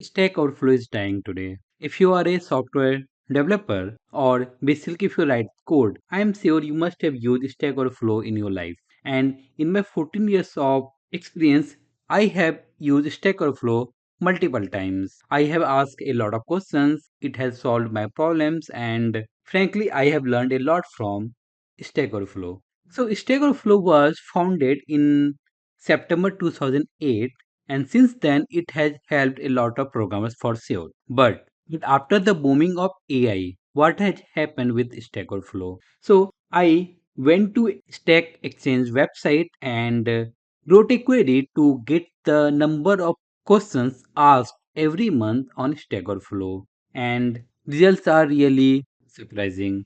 Stack Overflow is dying today. If you are a software developer or basically if you write code, I am sure you must have used Stack Overflow in your life. And in my 14 years of experience, I have used Stack Overflow multiple times. I have asked a lot of questions, it has solved my problems, and frankly, I have learned a lot from Stack Overflow. So, Stack Overflow was founded in September 2008, and since then it has helped a lot of programmers for sure. But after the booming of AI, what has happened with Stack Overflow? So I went to Stack Exchange website and wrote a query to get the number of questions asked every month on Stack Overflow, and results are really surprising.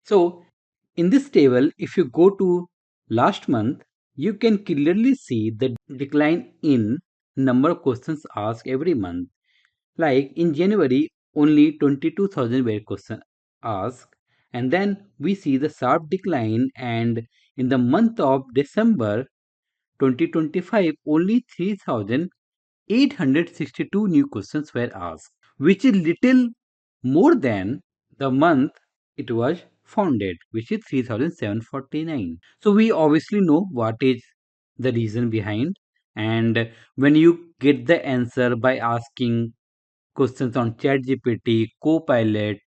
So in this table, if you go to last month, you can clearly see the decline in number of questions asked every month. Like in January, only 22,000 were questions asked, and then we see the sharp decline. And in the month of December 2025, only 3,862 new questions were asked, which is little more than the month it was founded, which is 3,749. So we obviously know what is the reason behind. And when you get the answer by asking questions on ChatGPT, Copilot,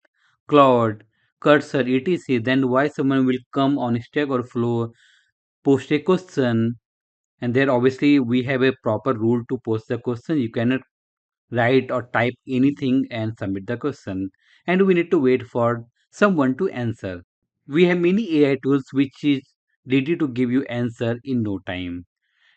Claude, Cursor, etc., then why someone will come on Stack Overflow, post a question, and there obviously we have a proper rule to post the question. You cannot write or type anything and submit the question, and we need to wait for someone to answer. We have many AI tools which is ready to give you answer in no time,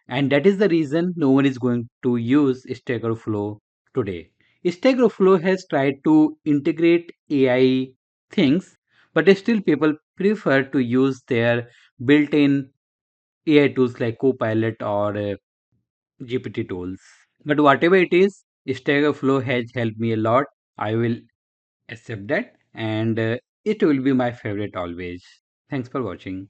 and that is the reason no one is going to use Stack Overflow today. Stack Overflow has tried to integrate AI things, but still people prefer to use their built-in AI tools like Copilot or GPT tools. But whatever it is, Stack Overflow has helped me a lot. I will accept that, and it will be my favorite always. Thanks for watching.